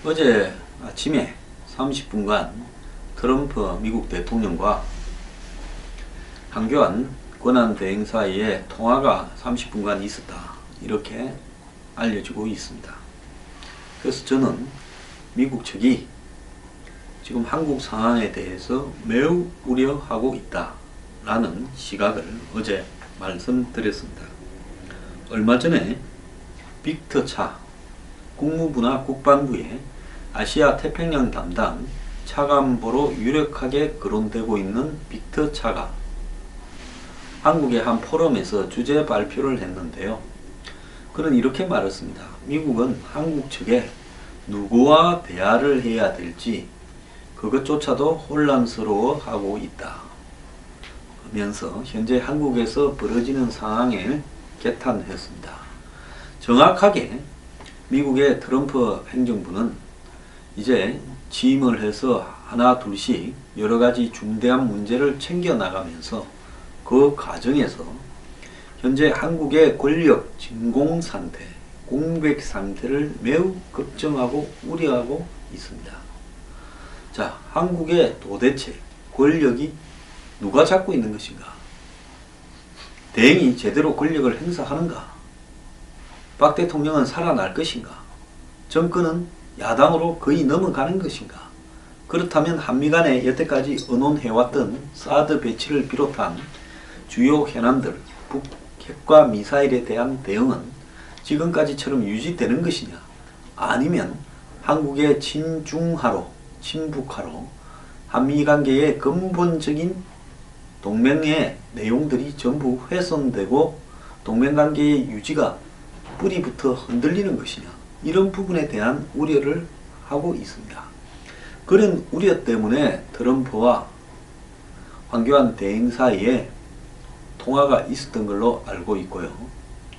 어제 아침에 30분간 트럼프 미국 대통령과 황교안 권한대행 사이에 통화가 30분간 있었다, 이렇게 알려지고 있습니다. 그래서 저는 미국 측이 지금 한국 상황에 대해서 매우 우려하고 있다 라는 시각을 어제 말씀드렸습니다. 얼마 전에 빅터 차, 국무부나 국방부의 아시아 태평양 담당 차관보로 유력하게 거론되고 있는 빅터 차가 한국의 한 포럼에서 주제 발표를 했는데요. 그는 이렇게 말했습니다. 미국은 한국 측에 누구와 대화를 해야 될지 그것조차도 혼란스러워하고 있다 하면서 현재 한국에서 벌어지는 상황을 개탄했습니다. 정확하게 미국의 트럼프 행정부는 이제 취임을 해서 하나 둘씩 여러가지 중대한 문제를 챙겨나가면서 그 과정에서 현재 한국의 권력 진공 상태, 공백 상태를 매우 걱정하고 우려하고 있습니다. 자, 한국의 도대체 권력이 누가 잡고 있는 것인가? 대행이 제대로 권력을 행사하는가? 박 대통령은 살아날 것인가? 정권은 야당으로 거의 넘어가는 것인가? 그렇다면 한미 간에 여태까지 의논해왔던 사드 배치를 비롯한 주요 현안들, 북핵과 미사일에 대한 대응은 지금까지처럼 유지되는 것이냐? 아니면 한국의 친중하로, 친북하로 한미 관계의 근본적인 동맹의 내용들이 전부 훼손되고 동맹관계의 유지가 뿌리부터 흔들리는 것이냐, 이런 부분에 대한 우려를 하고 있습니다. 그런 우려 때문에 트럼프와 황교안 대행 사이에 통화가 있었던 걸로 알고 있고요.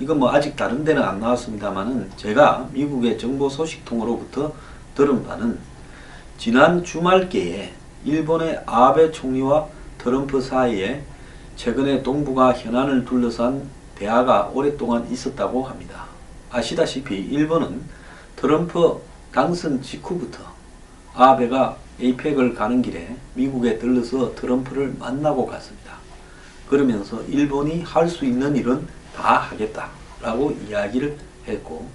이건 아직 다른 데는 안 나왔습니다만은 제가 미국의 정보 소식통으로부터 들은 바는 지난 주말께에 일본의 아베 총리와 트럼프 사이에 최근에 동북아 현안을 둘러싼 대화가 오랫동안 있었다고 합니다. 아시다시피 일본은 트럼프 당선 직후부터 아베가 에이펙을 가는 길에 미국에 들러서 트럼프를 만나고 갔습니다. 그러면서 일본이 할 수 있는 일은 다 하겠다라고 이야기를 했고,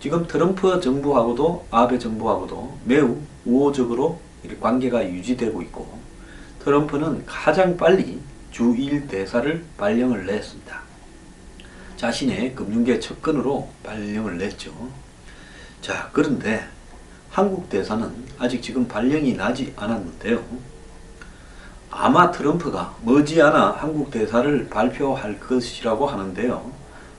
지금 트럼프 정부하고도 아베 정부하고도 매우 우호적으로 관계가 유지되고 있고, 트럼프는 가장 빨리 주1 대사를 발령을 냈습니다. 자신의 금융계 측근으로 발령을 냈죠. 자, 그런데 한국 대사는 아직 지금 발령이 나지 않았는데요. 아마 트럼프가 머지않아 한국 대사를 발표할 것이라고 하는데요.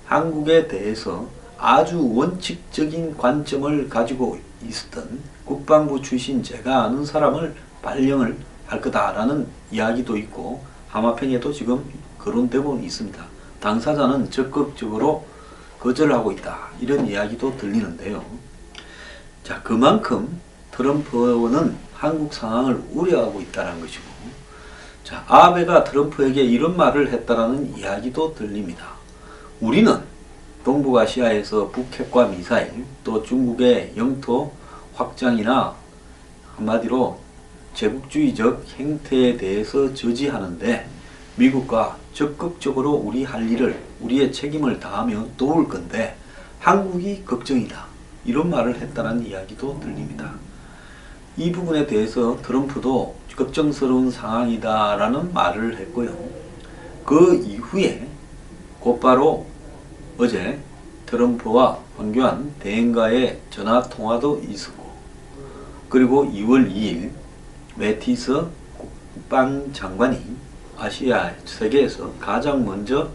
한국에 대해서 아주 원칙적인 관점을 가지고 있었던 국방부 출신 제가 아는 사람을 발령을 할 거다라는 이야기도 있고, 하마평에도 지금 거론되고 있습니다. 당사자는 적극적으로 거절하고 있다, 이런 이야기도 들리는데요. 자, 그만큼 트럼프는 한국 상황을 우려하고 있다는 것이고, 자, 아베가 트럼프에게 이런 말을 했다라는 이야기도 들립니다. 우리는 동북아시아에서 북핵과 미사일, 또 중국의 영토 확장이나 한마디로 제국주의적 행태에 대해서 저지하는데 미국과 적극적으로 우리 할 일을, 우리의 책임을 다하며 도울 건데 한국이 걱정이다, 이런 말을 했다는 이야기도 들립니다. 이 부분에 대해서 트럼프도 걱정스러운 상황이다 라는 말을 했고요. 그 이후에 곧바로 어제 트럼프와 황교안 대행과의 전화통화도 있었고, 그리고 2월 2일 매티스 국방장관이 아시아 세계에서 가장 먼저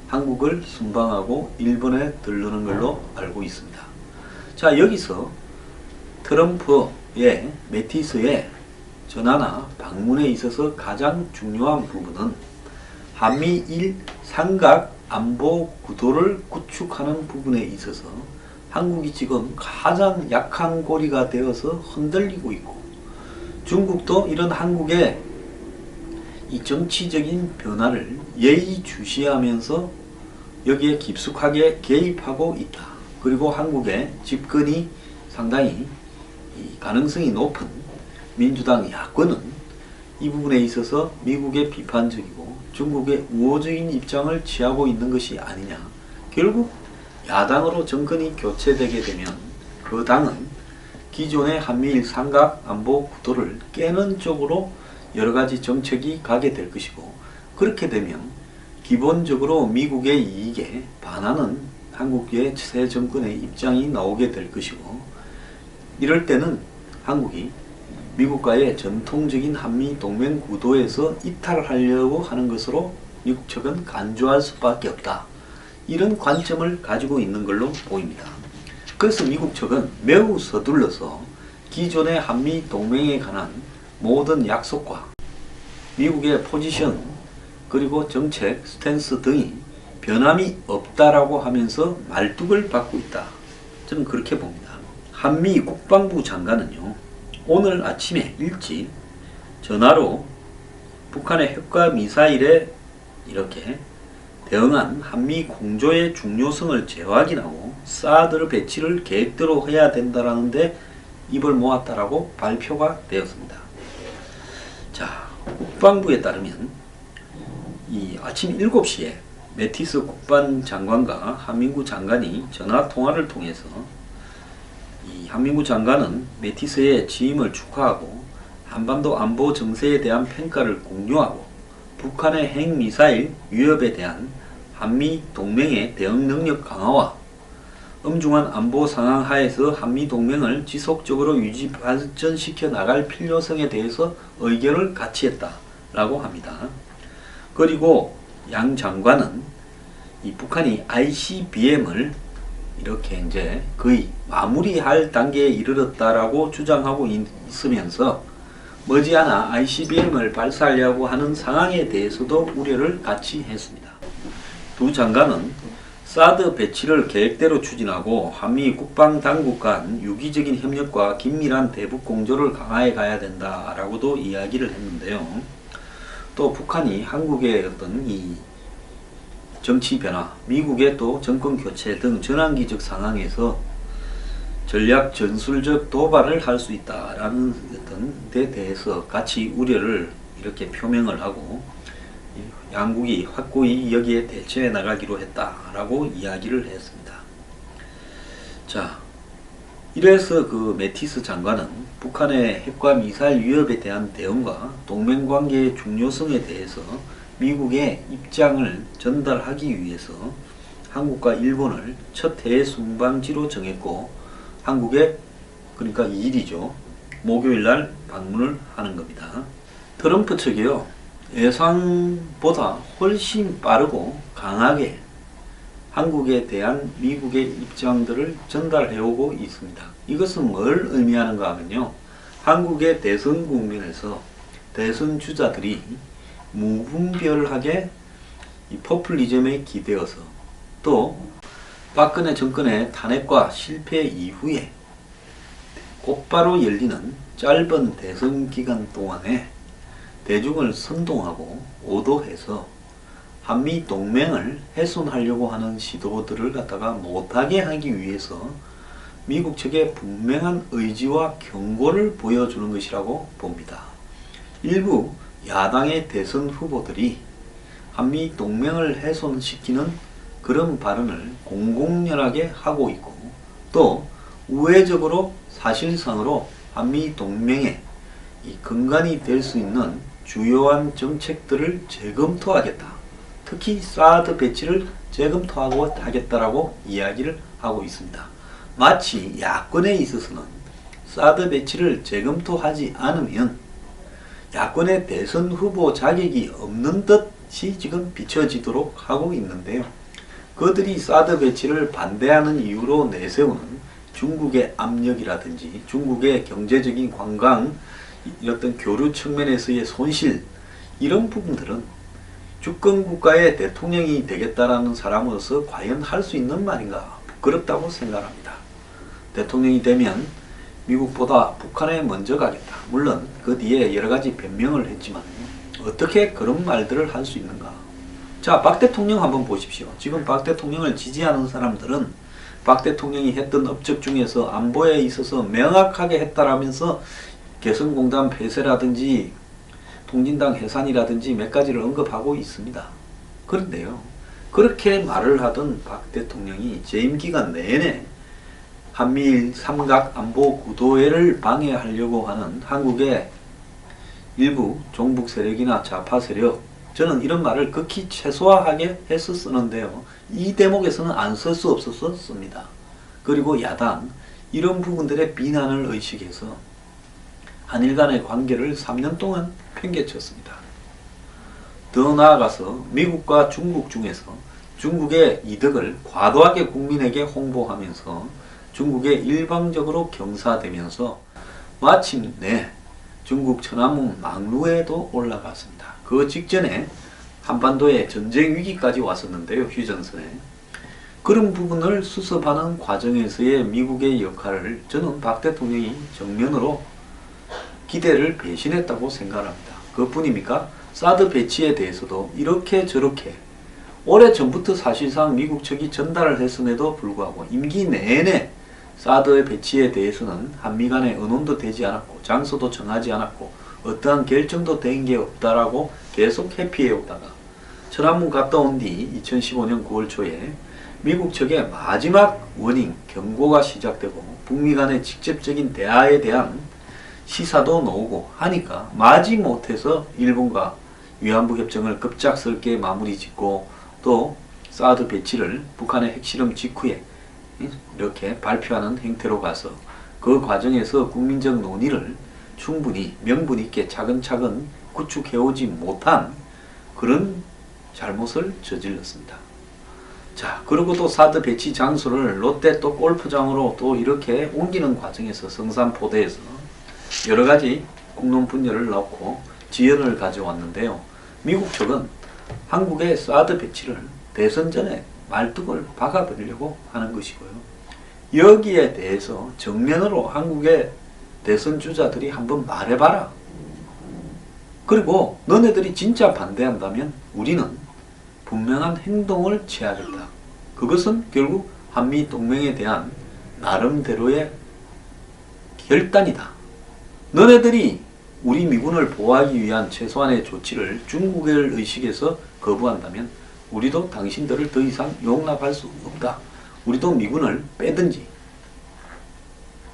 한국을 순방하고 일본에 들르는 걸로 알고 있습니다. 자, 여기서 트럼프의 매티스의 전화나 방문에 있어서 가장 중요한 부분은 한미일 삼각 안보 구도를 구축하는 부분에 있어서 한국이 지금 가장 약한 고리가 되어서 흔들리고 있고, 중국도 이런 한국의 이 정치적인 변화를 예의주시하면서 여기에 깊숙하게 개입하고 있다. 그리고 한국의 집권이 상당히 이 가능성이 높은 민주당 야권은 이 부분에 있어서 미국의 비판적이고 중국의 우호적인 입장을 취하고 있는 것이 아니냐. 결국 야당으로 정권이 교체되게 되면 그 당은 기존의 한미일 삼각 안보 구도를 깨는 쪽으로 여러가지 정책이 가게 될 것이고, 그렇게 되면 기본적으로 미국의 이익에 반하는 한국의 새 정권의 입장이 나오게 될 것이고, 이럴 때는 한국이 미국과의 전통적인 한미 동맹 구도에서 이탈하려고 하는 것으로 미국 측은 간주할 수밖에 없다. 이런 관점을 가지고 있는 걸로 보입니다. 그래서 미국 측은 매우 서둘러서 기존의 한미 동맹에 관한 모든 약속과 미국의 포지션 그리고 정책, 스탠스 등이 변함이 없다라고 하면서 말뚝을 받고 있다. 저는 그렇게 봅니다. 한미 국방부 장관은요, 오늘 아침에 일찍 전화로 북한의 핵과 미사일에 이렇게 대응한 한미 공조의 중요성을 재확인하고 사드 배치를 계획대로 해야 된다라는데 입을 모았다라고 발표가 되었습니다. 자, 국방부에 따르면 이 아침 7시에 매티스 국방장관과 한민구 장관이 전화 통화를 통해서 이 한민구 장관은 매티스의 취임을 축하하고 한반도 안보 정세에 대한 평가를 공유하고 북한의 핵미사일 위협에 대한 한미 동맹의 대응 능력 강화와 엄중한 안보 상황 하에서 한미 동맹을 지속적으로 유지 발전시켜 나갈 필요성에 대해서 의견을 같이 했다라고 합니다. 그리고 양 장관은 이 북한이 ICBM을 이렇게 이제 거의 마무리할 단계에 이르렀다라고 주장하고 있으면서 머지않아 ICBM을 발사하려고 하는 상황에 대해서도 우려를 같이 했습니다. 두 장관은 사드 배치를 계획대로 추진하고 한미 국방당국 간 유기적인 협력과 긴밀한 대북 공조를 강화해 가야 된다라고도 이야기를 했는데요. 또 북한이 한국의 어떤 이 정치 변화, 미국의 또 정권 교체 등 전환기적 상황에서 전략 전술적 도발을 할 수 있다라는 어떤 데 대해서 같이 우려를 이렇게 표명을 하고 양국이 확고히 여기에 대처해 나가기로 했다라고 이야기를 했습니다. 자, 이래서 그 매티스 장관은 북한의 핵과 미사일 위협에 대한 대응과 동맹관계의 중요성에 대해서 미국의 입장을 전달하기 위해서 한국과 일본을 첫 해외 순방지로 정했고, 한국에 그러니까 2일이죠. 목요일날 방문을 하는 겁니다. 트럼프 측이요, 예상보다 훨씬 빠르고 강하게 한국에 대한 미국의 입장들을 전달해오고 있습니다. 이것은 뭘 의미하는가 하면요, 한국의 대선 국면에서 대선 주자들이 무분별하게 이 포퓰리즘에 기대어서 또 박근혜 정권의 탄핵과 실패 이후에 곧바로 열리는 짧은 대선 기간 동안에 대중을 선동하고 오도해서 한미 동맹을 훼손하려고 하는 시도들을 갖다가 못하게 하기 위해서 미국 측의 분명한 의지와 경고를 보여주는 것이라고 봅니다. 일부 야당의 대선 후보들이 한미 동맹을 훼손시키는 그런 발언을 공공연하게 하고 있고, 또 우회적으로 사실상으로 한미 동맹의 이 근간이 될 수 있는 주요한 정책들을 재검토하겠다. 특히 사드 배치를 재검토하고 하겠다라고 이야기를 하고 있습니다. 마치 야권에 있어서는 사드 배치를 재검토하지 않으면 야권의 대선 후보 자격이 없는 듯이 지금 비춰지도록 하고 있는데요. 그들이 사드 배치를 반대하는 이유로 내세우는 중국의 압력이라든지 중국의 경제적인 관광, 어떤 교류 측면에서의 손실, 이런 부분들은 주권국가의 대통령이 되겠다라는 사람으로서 과연 할 수 있는 말인가 부끄럽다고 생각합니다. 대통령이 되면 미국보다 북한에 먼저 가겠다. 물론 그 뒤에 여러가지 변명을 했지만 어떻게 그런 말들을 할 수 있는가. 자, 박 대통령 한번 보십시오. 지금 박 대통령을 지지하는 사람들은 박 대통령이 했던 업적 중에서 안보에 있어서 명확하게 했다라면서 개성공단 폐쇄라든지 통진당 해산이라든지 몇 가지를 언급하고 있습니다. 그런데요, 그렇게 말을 하던 박 대통령이 재임 기간 내내 한미일 삼각 안보 구도를 방해하려고 하는 한국의 일부 종북 세력이나 좌파 세력, 저는 이런 말을 극히 최소화하게 해서 쓰는데요. 이 대목에서는 안 쓸 수 없어서 씁니다. 그리고 야당, 이런 부분들의 비난을 의식해서 한일 간의 관계를 3년 동안 팽개쳤습니다. 더 나아가서 미국과 중국 중에서 중국의 이득을 과도하게 국민에게 홍보하면서 중국에 일방적으로 경사되면서 마침내 중국 천안문 망루에도 올라갔습니다. 그 직전에 한반도에 전쟁 위기까지 왔었는데요. 휴전선에. 그런 부분을 수습하는 과정에서의 미국의 역할을 저는 박 대통령이 정면으로 기대를 배신했다고 생각합니다. 그뿐입니까? 사드 배치에 대해서도 이렇게 저렇게 오래전부터 사실상 미국 측이 전달을 했음에도 불구하고 임기 내내 사드 배치에 대해서는 한미 간에 의논도 되지 않았고 장소도 정하지 않았고 어떠한 결정도 된 게 없다라고 계속 회피해 오다가 천안문 갔다 온 뒤 2015년 9월 초에 미국 측의 마지막 워닝 경고가 시작되고 북미 간의 직접적인 대화에 대한 시사도 나오고 하니까 마지못해서 일본과 위안부 협정을 급작스럽게 마무리 짓고 또 사드 배치를 북한의 핵실험 직후에 이렇게 발표하는 행태로 가서 그 과정에서 국민적 논의를 충분히 명분 있게 차근차근 구축해오지 못한 그런 잘못을 저질렀습니다. 자, 그리고 또 사드 배치 장소를 롯데 또 골프장으로 또 이렇게 옮기는 과정에서 성산포대에서 여러 가지 국론 분열을 넣고 지연을 가져왔는데요. 미국 측은 한국의 사드 배치를 대선 전에 말뚝을 박아버리려고 하는 것이고요. 여기에 대해서 정면으로 한국의 대선 주자들이 한번 말해봐라. 그리고 너네들이 진짜 반대한다면 우리는 분명한 행동을 취하겠다. 그것은 결국 한미 동맹에 대한 나름대로의 결단이다. 너네들이 우리 미군을 보호하기 위한 최소한의 조치를 중국을 의식해서 거부한다면 우리도 당신들을 더 이상 용납할 수 없다. 우리도 미군을 빼든지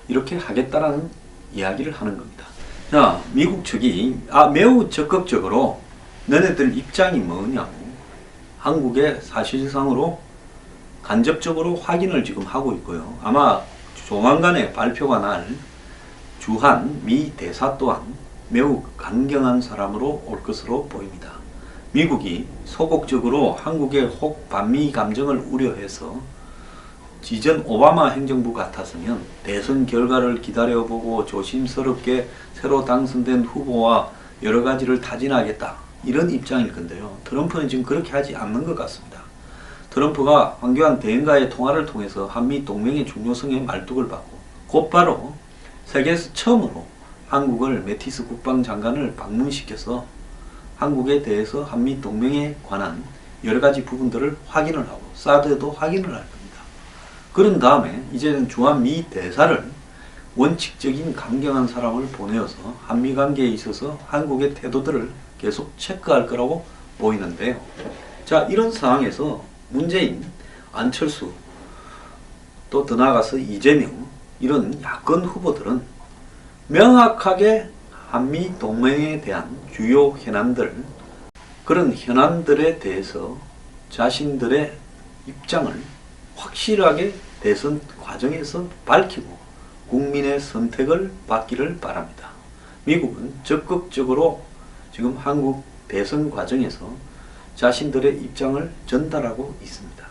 이렇게 하겠다라는 이야기를 하는 겁니다. 자, 미국 측이 매우 적극적으로 너네들 입장이 뭐냐고 한국에 사실상으로 간접적으로 확인을 지금 하고 있고요. 아마 조만간에 발표가 날 주한 미 대사 또한 매우 강경한 사람으로 올 것으로 보입니다. 미국이 소극적으로 한국의 혹 반미 감정을 우려해서 지전 오바마 행정부 같았으면 대선 결과를 기다려보고 조심스럽게 새로 당선된 후보와 여러 가지를 타진하겠다 이런 입장일 건데요. 트럼프는 지금 그렇게 하지 않는 것 같습니다. 트럼프가 황교안 대행과의 통화를 통해서 한미 동맹의 중요성에 말뚝을 받고 곧바로 세계에서 처음으로 한국을 매티스 국방장관을 방문시켜서 한국에 대해서 한미 동맹에 관한 여러 가지 부분들을 확인을 하고 사드에도 확인을 할 겁니다. 그런 다음에 이제는 주한 미 대사를 원칙적인 강경한 사람을 보내어서 한미 관계에 있어서 한국의 태도들을 계속 체크할 거라고 보이는데요. 자, 이런 상황에서 문재인, 안철수, 또 더 나아가서 이재명 이런 야권 후보들은 명확하게 한미 동맹에 대한 주요 현안들, 그런 현안들에 대해서 자신들의 입장을 확실하게 대선 과정에서 밝히고 국민의 선택을 받기를 바랍니다. 미국은 적극적으로 지금 한국 대선 과정에서 자신들의 입장을 전달하고 있습니다.